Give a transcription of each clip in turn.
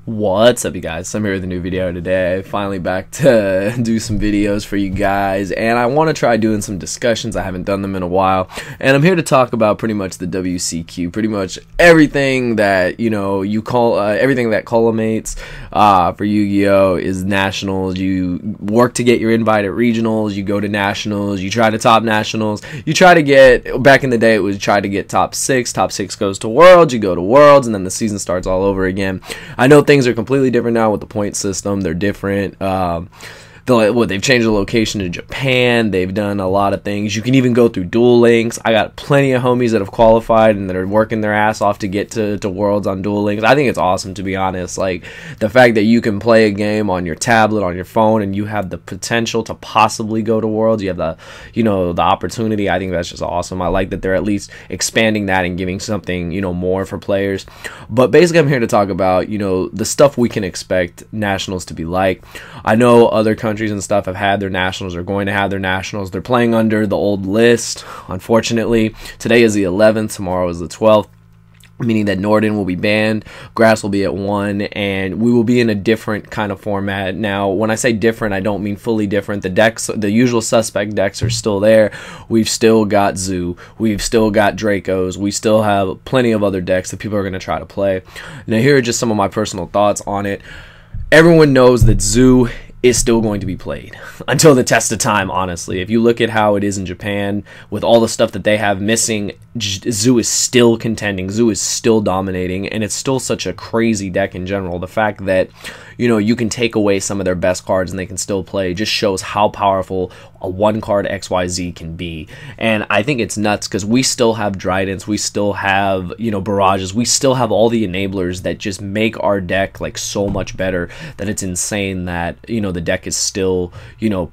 What's up, you guys? I'm here with a new video today. Finally back to do some videos for you guys, and I want to try doing some discussions. I haven't done them in a while, and I'm here to talk about pretty much the WCQ, pretty much everything that you call everything that culminates for Yu-Gi-Oh is nationals. You work to get your invite at regionals, you go to nationals, you try to top nationals, you try to get, back in the day it was try to get top six goes to worlds, you go to worlds, and then the season starts all over again. I know things are completely different now with the point system. They're different. They've changed the location to Japan. They've done a lot of things. You can even go through Duel Links. I got plenty of homies that have qualified and that are working their ass off to get to Worlds on Duel Links. I think it's awesome, to be honest. Like, the fact that you can play a game on your tablet, on your phone, and you have the potential to possibly go to Worlds. You have the opportunity. I think that's just awesome. I like that they're at least expanding that and giving something, more for players. But basically, I'm here to talk about, the stuff we can expect nationals to be like. I know other countries and stuff have had their nationals, are going to have their nationals. They're playing under the old list, unfortunately. Today is the 11th, tomorrow is the 12th, meaning that Norden will be banned, Grass will be at 1, and we will be in a different kind of format. Now, when I say different, I don't mean fully different. The decks, the usual suspect decks, are still there. We've still got Zoo, we've still got Dracos, we still have plenty of other decks that people are going to try to play. Now, here are just some of my personal thoughts on it. Everyone knows that Zoo is still going to be played until the test of time, honestly. If you look at how it is in Japan, with all the stuff that they have missing, Zoo is still contending, Zoo is still dominating, and it's still such a crazy deck in general. The fact that, you can take away some of their best cards and they can still play just shows how powerful a one-card XYZ can be. And I think it's nuts because we still have Dridents, we still have, Barrages, we still have all the enablers that just make our deck, like, so much better that it's insane that, the deck is still,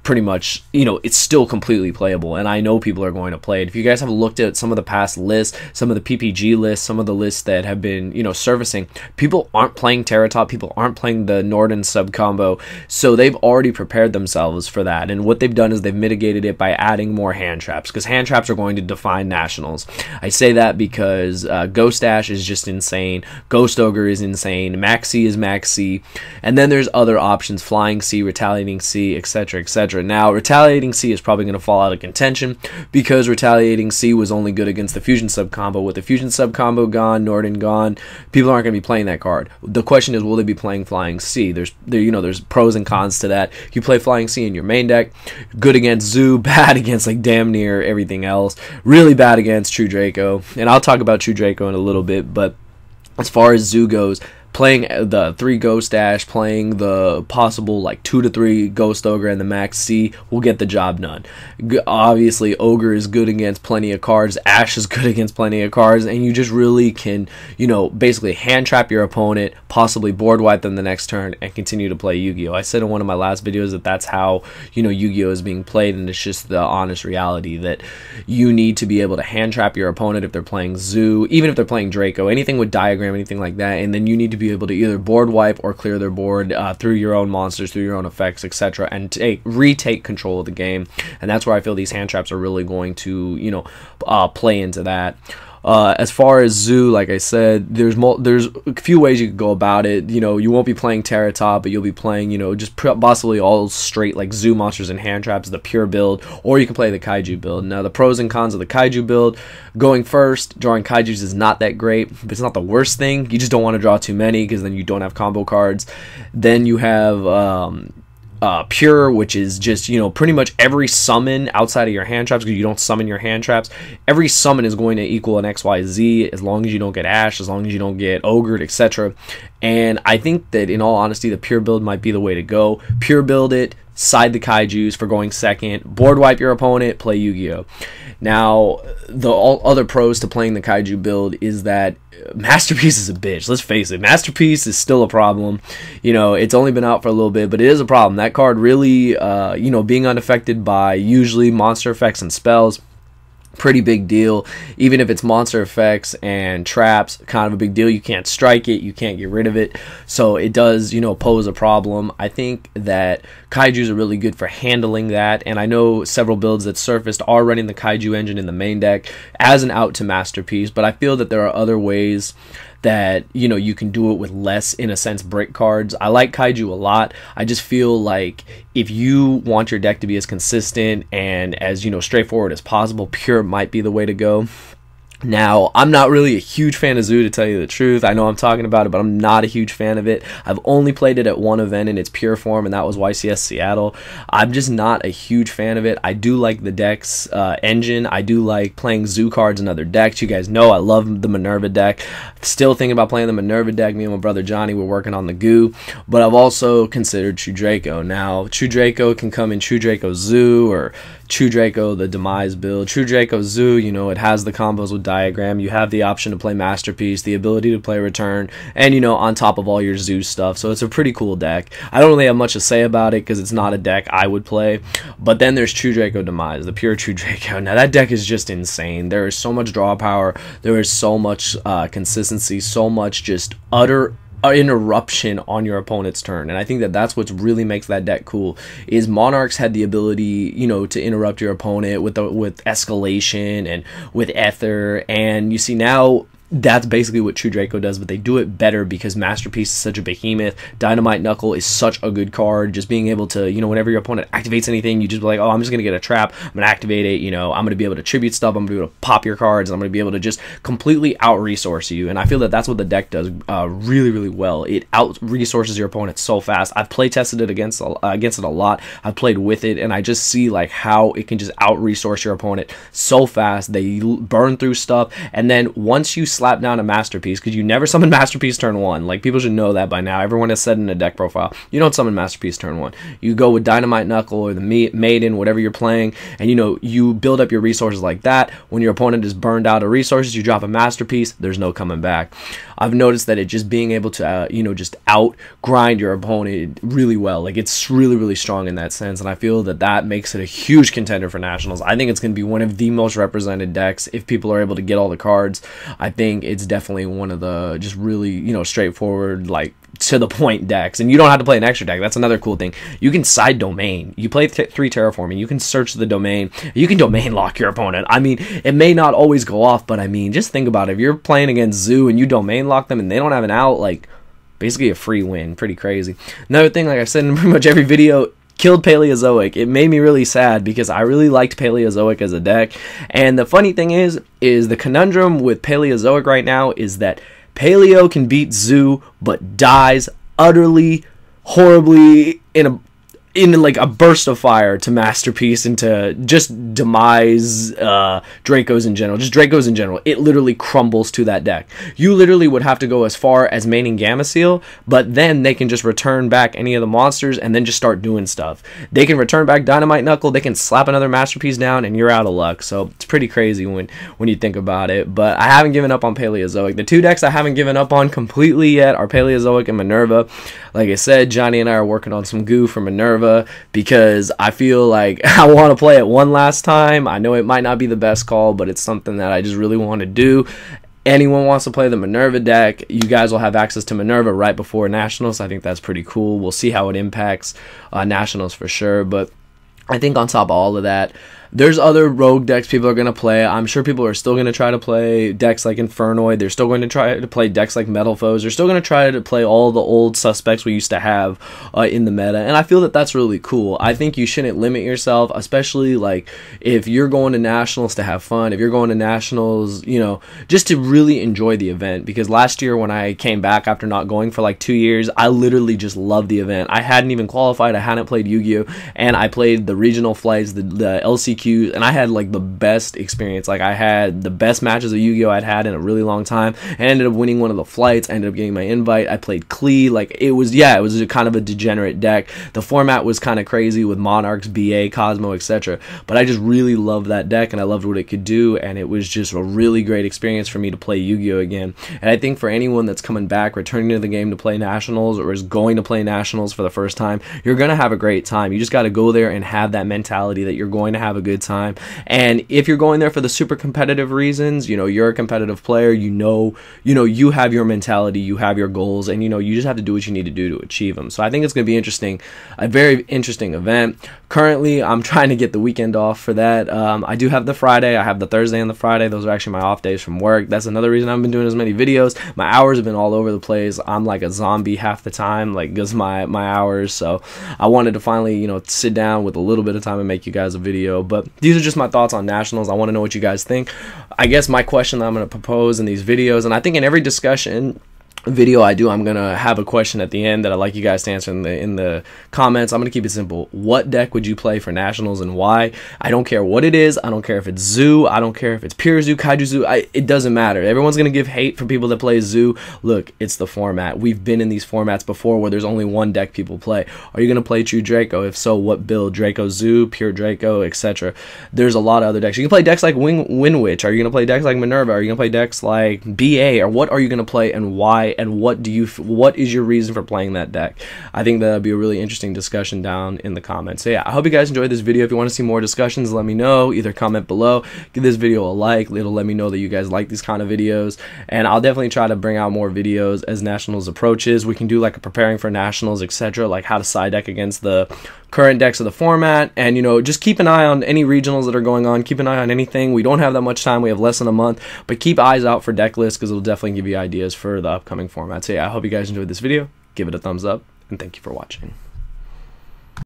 pretty much, it's still completely playable. And I know people are going to play it. If you guys have looked at some of the past lists, some of the PPG lists, some of the lists that have been, surfacing, people aren't playing Terratop, people aren't playing the Norden sub combo, so they've already prepared themselves for that. And what they've done is they've mitigated it by adding more hand traps, because hand traps are going to define nationals. I say that because Ghost Dash is just insane, Ghost Ogre is insane, Maxi is Maxi, and then there's other options, Flying C, Retaliating C, etc., etc. Now, Retaliating C is probably going to fall out of contention because Retaliating C was only good against the Fusion sub combo. With the Fusion sub combo gone, Norden gone, people aren't going to be playing that card. The question is, will they be playing Flying C? There's pros and cons to that. You play Flying C in your main deck, good against Zoo, bad against like damn near everything else, really bad against True Draco, and I'll talk about True Draco in a little bit. But as far as Zoo goes, playing the 3 Ghost Dash, playing the possible like 2 to 3 Ghost Ogre and the Max C will get the job done. Obviously, Ogre is good against plenty of cards, Ash is good against plenty of cards, and you just really can, basically hand trap your opponent, possibly board wipe them the next turn, and continue to play Yu-Gi-Oh! I said in one of my last videos that that's how, Yu-Gi-Oh! Is being played, and it's just the honest reality that you need to be able to hand trap your opponent if they're playing Zoo, even if they're playing Draco, anything with Diagram, anything like that, and then you need to be able to either board wipe or clear their board through your own monsters, through your own effects, etc., and retake control of the game. And that's where I feel these hand traps are really going to, play into that. As far as Zoo, like I said, there's a few ways you could go about it. You won't be playing Terratop, but you'll be playing, just possibly all straight like Zoo monsters and hand traps, the pure build, or you can play the Kaiju build. Now, the pros and cons of the Kaiju build: going first, drawing Kaijus is not that great, but it's not the worst thing. You just don't want to draw too many because then you don't have combo cards. Then you have Pure, which is just, pretty much every summon outside of your hand traps, because you don't summon your hand traps. Every summon is going to equal an XYZ as long as you don't get Ash, as long as you don't get Ogred, etc. And I think that, in all honesty, the Pure build might be the way to go. Pure build it, side the Kaijus for going second, board wipe your opponent, play Yu-Gi-Oh! Now, the other pros to playing the Kaiju build is that Masterpiece is a bitch. Let's face it, Masterpiece is still a problem. It's only been out for a little bit, but it is a problem. That card really, being unaffected by usually monster effects and spells, pretty big deal. Even if it's monster effects and traps, kind of a big deal. You can't strike it, you can't get rid of it, so it does pose a problem. I think that Kaijus are really good for handling that, and I know several builds that surfaced are running the Kaiju engine in the main deck as an out to Masterpiece, but I feel that there are other ways that, you know, you can do it with less, in a sense, brick cards. I like Kaiju a lot. I just feel like if you want your deck to be as consistent and as, you know, straightforward as possible, pure might be the way to go. Now, I'm not really a huge fan of Zoo, to tell you the truth. I know I'm talking about it, but I'm not a huge fan of it. I've only played it at one event in its pure form, and that was YCS Seattle. I'm just not a huge fan of it. I do like the deck's engine. I do like playing Zoo cards in other decks. You guys know I love the Minerva deck. Still thinking about playing the Minerva deck. Me and my brother Johnny were working on the Goo, but I've also considered True Draco. Now, True Draco can come in True Draco Zoo or True Draco the Demise build. True Draco Zoo, you know, it has the combos with Diagram. You have the option to play Masterpiece, the ability to play Return, and, you know, on top of all your Zoo stuff. So it's a pretty cool deck. I don't really have much to say about it because it's not a deck I would play. But then there's True Draco Demise, the pure True Draco. Now that deck is just insane. There is so much draw power. There is so much consistency, so much just utter interruption on your opponent's turn, and I think that that's what really makes that deck cool. Is Monarchs had the ability, you know, to interrupt your opponent with escalation and with Ether, and you see now that's basically what True Draco does, but they do it better because Masterpiece is such a behemoth. Dynamite Knuckle is such a good card. Just being able to, you know, whenever your opponent activates anything, you just be like, oh, I'm just going to get a trap. I'm going to activate it. You know, I'm going to be able to tribute stuff. I'm going to be able to pop your cards. And I'm going to be able to just completely out-resource you. And I feel that that's what the deck does really, really well. It out-resources your opponent so fast. I've play-tested it against it a lot. I've played with it, and I just see, like, how it can just out-resource your opponent so fast. They burn through stuff, and then once you slap down a Masterpiece, because you never summon Masterpiece turn 1. Like, people should know that by now. Everyone has said in a deck profile, you don't summon Masterpiece turn 1. You go with Dynamite Knuckle or the Maiden, whatever you're playing, and, you know, you build up your resources like that. When your opponent is burned out of resources, you drop a Masterpiece, there's no coming back. I've noticed that it just being able to, you know, just out-grind your opponent really well. Like, it's really, really strong in that sense, and I feel that that makes it a huge contender for Nationals. I think it's going to be one of the most represented decks if people are able to get all the cards. I think it's definitely one of the just really, you know, straightforward, like, to the point decks, and you don't have to play an extra deck. That's another cool thing. You can side domain. You play 3 terraforming. You can search the domain. You can domain lock your opponent. I mean, it may not always go off, but I mean, just think about it. If you're playing against Zoo and you domain lock them and they don't have an out, like, basically a free win. Pretty crazy. Another thing, like I said in pretty much every video, killed Paleozoic. It made me really sad because I really liked Paleozoic as a deck. And the funny thing is the conundrum with Paleozoic right now is that Paleo can beat Zoo, but dies utterly, horribly in like a burst of fire to Masterpiece and to just Demise Dracos in general. Just Dracos in general. It literally crumbles to that deck. You literally would have to go as far as maining Gamma Seal, but then they can just return back any of the monsters and then just start doing stuff. They can return back Dynamite Knuckle, they can slap another Masterpiece down, and you're out of luck. So it's pretty crazy when you think about it. But I haven't given up on Paleozoic. The 2 decks I haven't given up on completely yet are Paleozoic and Minerva. Like I said, Johnny and I are working on some goo for Minerva, because I feel like I want to play it one last time. I know it might not be the best call, but it's something that I just really want to do. Anyone wants to play the Minerva deck, you guys will have access to Minerva right before Nationals. I think that's pretty cool. We'll see how it impacts Nationals for sure, but I think on top of all of that, there's other rogue decks people are going to play. I'm sure people are still going to try to play decks like Infernoid. They're still going to try to play decks like Metal Foes. They're still going to try to play all the old suspects we used to have in the meta. And I feel that that's really cool. I think you shouldn't limit yourself, especially like if you're going to Nationals to have fun, if you're going to Nationals, you know, just to really enjoy the event. Because last year when I came back after not going for like 2 years, I literally just loved the event. I hadn't even qualified. I hadn't played Yu-Gi-Oh! And I played the regional flights, the LCQs, and I had like the best experience. Like, I had the best matches of Yu-Gi-Oh! I'd had in a really long time. I ended up winning one of the flights. I ended up getting my invite. I played Klee. Like, it was a kind of a degenerate deck. The format was kind of crazy with Monarchs, BA, Cosmo, etc. But I just really loved that deck, and I loved what it could do, and it was just a really great experience for me to play Yu-Gi-Oh! Again. And I think for anyone that's coming back, returning to the game to play Nationals, or is going to play Nationals for the first time, you're going to have a great time. You just got to go there and have that mentality that you're going to have a good good time. And if you're going there for the super competitive reasons, you know, you're a competitive player, you have your mentality, you have your goals, and you just have to do what you need to do to achieve them. So I think it's going to be interesting, a very interesting event. Currently, I'm trying to get the weekend off for that. I do have the Friday, I have the Thursday and the Friday. Those are actually my off days from work. That's another reason I haven't been doing as many videos. My hours have been all over the place. I'm like a zombie half the time, like, because my hours. So I wanted to finally, sit down with a little bit of time and make you guys a video. But these are just my thoughts on Nationals. I want to know what you guys think. I guess my question that I'm going to propose in these videos, and I think in every discussion video I do, I'm gonna have a question at the end that I'd like you guys to answer in the comments. I'm gonna keep it simple. What deck would you play for Nationals and why? I don't care what it is. I don't care if it's Zoo. I don't care if it's Pure Zoo, Kaiju Zoo. It doesn't matter. Everyone's gonna give hate for people that play Zoo. Look, it's the format. We've been in these formats before where there's only one deck people play. Are you gonna play True Draco? If so, what build? Draco Zoo, Pure Draco, etc. There's a lot of other decks. You can play decks like Wind Witch. Are you gonna play decks like Minerva? Are you gonna play decks like BA? Or what are you gonna play and why? And what is your reason for playing that deck? I think that'd be a really interesting discussion down in the comments. So yeah, I hope you guys enjoyed this video. If you want to see more discussions, let me know. Either comment below, give this video a like. It'll let me know that you guys like these kind of videos, and I'll definitely try to bring out more videos as Nationals approaches. We can do like a preparing for Nationals, etc., like how to side deck against the current decks of the format, and just keep an eye on any regionals that are going on. Keep an eye on anything. We don't have that much time. We have less than a month, but keep eyes out for deck lists because it'll definitely give you ideas for the upcoming format. So yeah, I hope you guys enjoyed this video. Give it a thumbs up, and thank you for watching.